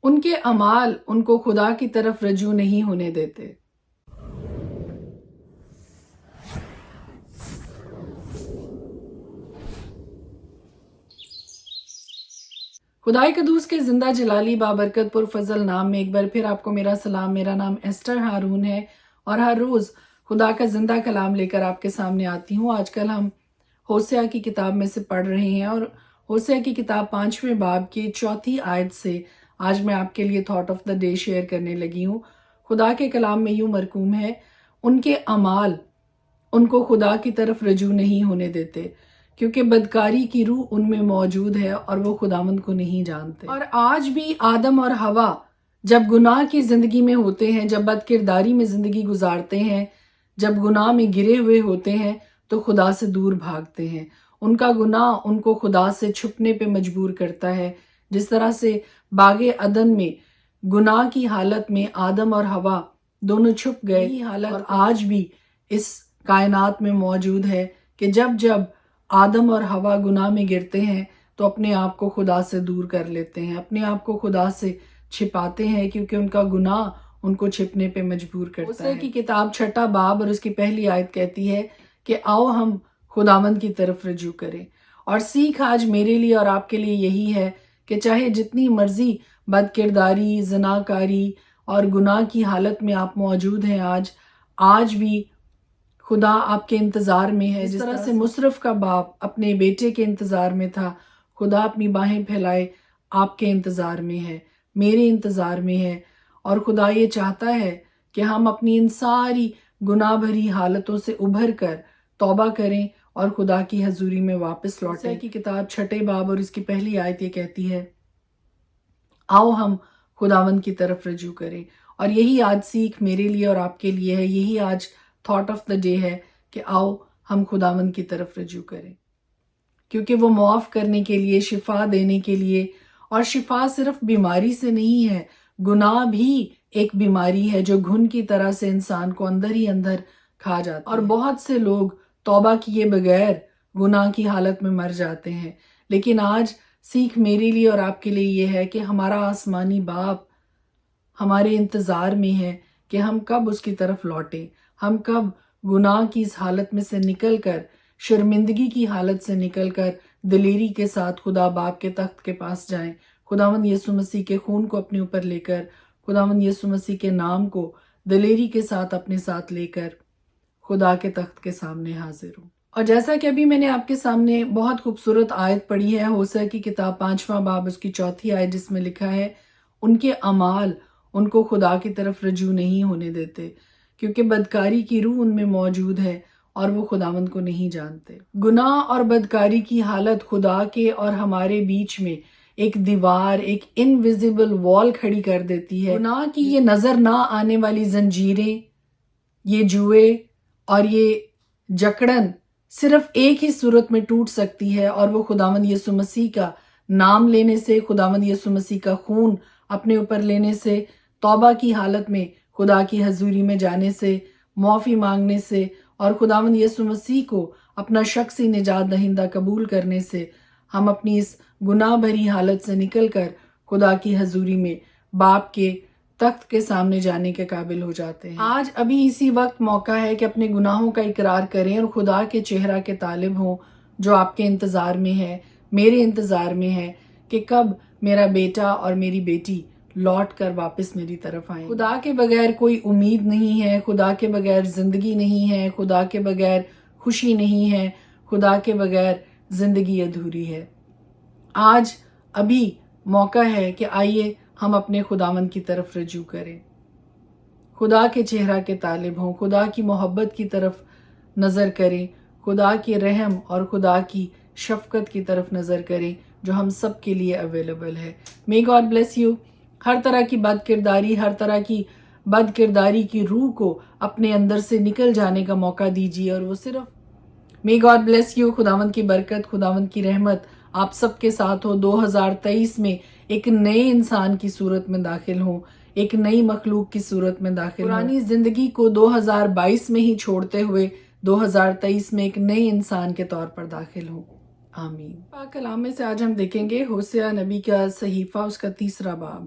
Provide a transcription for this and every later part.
ان کے اعمال ان کو خدا کی طرف رجوع نہیں ہونے دیتے۔ خدائے قدوس کے زندہ جلالی بابرکت پرفضل نام میں ایک بار پھر آپ کو میرا سلام۔ میرا نام ایسٹر ہارون ہے اور ہر روز خدا کا زندہ کلام لے کر آپ کے سامنے آتی ہوں۔ آج کل ہم ہوسیہ کی کتاب میں سے پڑھ رہے ہیں اور ہوسیہ کی کتاب 5ویں باب کی 4 آیت سے آج میں آپ کے لیے thought of the day share کرنے لگی ہوں۔ خدا کے کلام میں یوں مرقوم ہے، ان کے اعمال ان کو خدا کی طرف رجوع نہیں ہونے دیتے، کیونکہ بدکاری کی روح ان میں موجود ہے اور وہ خداوند کو نہیں جانتے۔ اور آج بھی آدم اور حوا جب گناہ کی زندگی میں ہوتے ہیں، جب بد کرداری میں زندگی گزارتے ہیں، جب گناہ میں گرے ہوئے ہوتے ہیں تو خدا سے دور بھاگتے ہیں۔ ان کا گناہ ان کو خدا سے چھپنے پہ مجبور کرتا ہے، جس طرح سے باغ عدن میں گناہ کی حالت میں آدم اور حوا دونوں چھپ گئے۔ یہ حالت آج بھی اس کائنات میں موجود ہے کہ جب جب آدم اور حوا گناہ میں گرتے ہیں تو اپنے آپ کو خدا سے دور کر لیتے ہیں، اپنے آپ کو خدا سے چھپاتے ہیں، کیونکہ ان کا گناہ ان کو چھپنے پہ مجبور کرتا ہے۔ ہوسیہ کی کتاب 6 باب اور اس کی پہلی آیت کہتی ہے کہ آؤ ہم خداوند کی طرف رجوع کریں۔ اور سیکھ آج میرے لیے اور آپ کے لیے یہی ہے کہ چاہے جتنی مرضی بد کرداری، زناکاری اور گناہ کی حالت میں آپ موجود ہیں، آج بھی خدا آپ کے انتظار میں ہے۔ جس طرح سے مصرف کا باپ اپنے بیٹے کے انتظار میں تھا، خدا اپنی باہیں پھیلائے آپ کے انتظار میں ہے، میرے انتظار میں ہے۔ اور خدا یہ چاہتا ہے کہ ہم اپنی ان ساری گناہ بھری حالتوں سے ابھر کر توبہ کریں اور خدا کی حضوری میں واپس لوٹیں۔ ہوسیہ کی کتاب 6 باب اور اس کی پہلی آیت یہ کہتی ہے، آؤ ہم خداوند کی طرف رجوع کریں۔ اور یہی آج سیکھ میرے لیے اور آپ کے لیے ہے، یہی آج تھاٹ آف دا ڈے ہے کہ آؤ ہم خداوند کی طرف رجوع کریں، کیونکہ وہ معاف کرنے کے لیے، شفا دینے کے لیے، اور شفا صرف بیماری سے نہیں ہے، گناہ بھی ایک بیماری ہے جو گھن کی طرح سے انسان کو اندر ہی اندر کھا جاتا ہے۔ اور بہت سے لوگ توبہ کیے بغیر گناہ کی حالت میں مر جاتے ہیں، لیکن آج سیکھ میرے لیے اور آپ کے لیے یہ ہے کہ ہمارا آسمانی باپ ہمارے انتظار میں ہے کہ ہم کب اس کی طرف لوٹیں، ہم کب گناہ کی اس حالت میں سے نکل کر، شرمندگی کی حالت سے نکل کر دلیری کے ساتھ خدا باپ کے تخت کے پاس جائیں، خداوند یسوع مسیح کے خون کو اپنے اوپر لے کر، خداوند یسوع مسیح کے نام کو دلیری کے ساتھ اپنے ساتھ لے کر خدا کے تخت کے سامنے حاضر ہوں۔ اور جیسا کہ ابھی میں نے آپ کے سامنے بہت خوبصورت آیت پڑھی ہے، ہوسیہ کی کتاب 5واں باب اس کی 4 آیت، جس میں لکھا ہے، ان کے اعمال ان کو خدا کی طرف رجوع نہیں ہونے دیتے، کیونکہ بدکاری کی روح ان میں موجود ہے اور وہ خداوند کو نہیں جانتے۔ گناہ اور بدکاری کی حالت خدا کے اور ہمارے بیچ میں ایک دیوار، ایک انویزیبل وال کھڑی کر دیتی ہے۔ گناہ کی یہ نظر نہ آنے والی زنجیریں، یہ جوئے اور یہ جکڑن صرف ایک ہی صورت میں ٹوٹ سکتی ہے، اور وہ خداوند یسوع مسیح کا نام لینے سے، خداوند یسوع مسیح کا خون اپنے اوپر لینے سے، توبہ کی حالت میں خدا کی حضوری میں جانے سے، معافی مانگنے سے، اور خداوند یسوع مسیح کو اپنا شخصی نجات دہندہ قبول کرنے سے ہم اپنی اس گناہ بھری حالت سے نکل کر خدا کی حضوری میں باپ کے تخت کے سامنے جانے کے قابل ہو جاتے ہیں۔ آج ابھی اسی وقت موقع ہے کہ اپنے گناہوں کا اقرار کریں اور خدا کے چہرہ کے طالب ہوں، جو آپ کے انتظار میں ہے، میرے انتظار میں ہے کہ کب میرا بیٹا اور میری بیٹی لوٹ کر واپس میری طرف آئیں۔ خدا کے بغیر کوئی امید نہیں ہے، خدا کے بغیر زندگی نہیں ہے، خدا کے بغیر خوشی نہیں ہے، خدا کے بغیر زندگی ادھوری ہے۔ آج ابھی موقع ہے کہ آئیے ہم اپنے خداوند کی طرف رجوع کریں، خدا کے چہرہ کے طالب ہوں، خدا کی محبت کی طرف نظر کریں، خدا کی رحم اور خدا کی شفقت کی طرف نظر کریں جو ہم سب کے لیے اویلیبل ہے۔ May God bless you۔ ہر طرح کی بد کرداری، ہر طرح کی بد کرداری کی روح کو اپنے اندر سے نکل جانے کا موقع دیجیے، اور وہ صرف May God bless you۔ خداوند کی برکت، خداوند کی رحمت آپ سب کے ساتھ ہو۔ 2023 میں ایک نئے انسان کی صورت میں داخل ہوں، ایک نئی مخلوق کی صورت میں داخل ہوں، پرانی زندگی کو 2022 میں ہی چھوڑتے ہوئے 2023 میں ایک نئے انسان کے طور پر داخل ہوں۔ آمین۔ پاک کلام میں سے آج ہم دیکھیں گے ہوسیہ نبی کا صحیفہ، اس کا 3 باب۔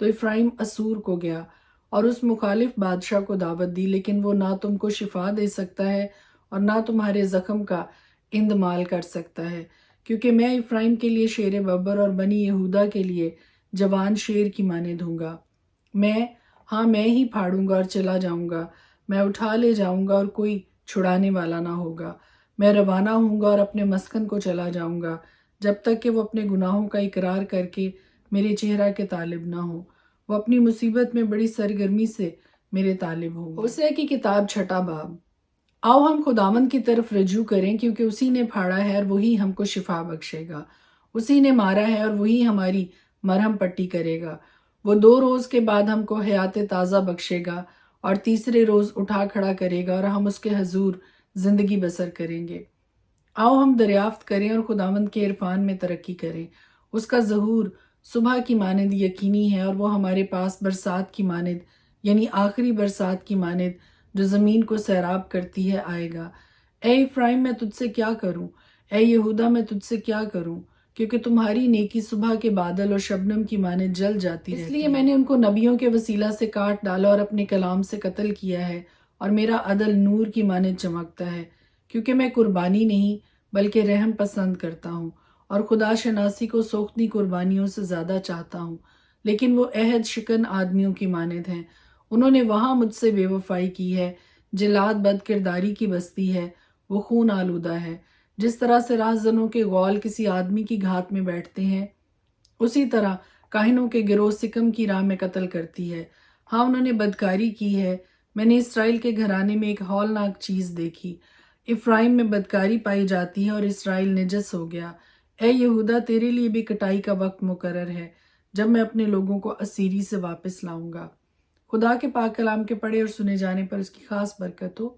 تو افرایم اسور کو گیا اور اس مخالف بادشاہ کو دعوت دی، لیکن وہ نہ تم کو شفا دے سکتا ہے اور نہ تمہارے زخم کا اندمال کر سکتا ہے، کیونکہ میں افرایم کے لیے شیر ببر اور بنی یہودا کے لیے جوان شیر کی مانند ہوں گا۔ میں ہی پھاڑوں گا اور چلا جاؤں گا، میں اٹھا لے جاؤں گا اور کوئی چھڑانے والا نہ ہوگا۔ میں روانہ ہوں گا اور اپنے مسکن کو چلا جاؤں گا، جب تک کہ وہ اپنے گناہوں کا اقرار کر کے میرے چہرہ کے طالب نہ ہو۔ وہ اپنی مصیبت میں بڑی سرگرمی سے میرے طالب ہوں گے۔ ہوسے کی کتاب 6 باب۔ آؤ ہم خداوند کی طرف رجوع کریں، کیونکہ اسی نے پھاڑا ہے اور وہی ہم کو شفا بخشے گا۔ اسی نے مارا ہے اور وہی ہماری مرہم پٹی کرے گا۔ وہ 2 روز کے بعد ہم کو حیات تازہ بخشے گا اور تیسرے روز اٹھا کھڑا کرے گا اور ہم اس کے حضور زندگی بسر کریں گے۔ آؤ ہم دریافت کریں اور خداوند کے عرفان میں ترقی کریں۔ اس کا ظہور صبح کی مانند یقینی ہے اور وہ ہمارے پاس برسات کی مانند، یعنی آخری برسات کی مانند جو زمین کو سیراب کرتی ہے، آئے گا۔ اے افرایم، میں تجھ سے کیا کروں؟ اے یہودا، میں تجھ سے کیا کروں؟ کیونکہ تمہاری نیکی صبح کے بادل اور شبنم کی مانند جل جاتی رہتی ہے۔ اس لیے میں نے ان کو نبیوں کے وسیلہ سے کاٹ ڈالا اور اپنے کلام سے قتل کیا ہے، اور میرا عدل نور کی مانند چمکتا ہے، کیونکہ میں قربانی نہیں بلکہ رحم پسند کرتا ہوں، اور خدا شناسی کو سوختنی قربانیوں سے زیادہ چاہتا ہوں۔ لیکن وہ عہد شکن آدمیوں کی مانند ہیں، انہوں نے وہاں مجھ سے بے وفائی کی ہے۔ جلاد بد کرداری کی بستی ہے، وہ خون آلودہ ہے۔ جس طرح سے راہزنوں کے غول کسی آدمی کی گھات میں بیٹھتے ہیں، اسی طرح کاہنوں کے گروہ سکم کی راہ میں قتل کرتی ہے۔ ہاں، انہوں نے بدکاری کی ہے۔ میں نے اسرائیل کے گھرانے میں ایک ہولناک چیز دیکھی۔ افرایم میں بدکاری پائی جاتی ہے اور اسرائیل نجس ہو گیا۔ اے یہودا، تیرے لیے بھی کٹائی کا وقت مقرر ہے، جب میں اپنے لوگوں کو اسیری سے واپس لاؤں گا۔ خدا کے پاک کلام کے پڑھے اور سنے جانے پر اس کی خاص برکت ہو۔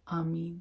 آمین۔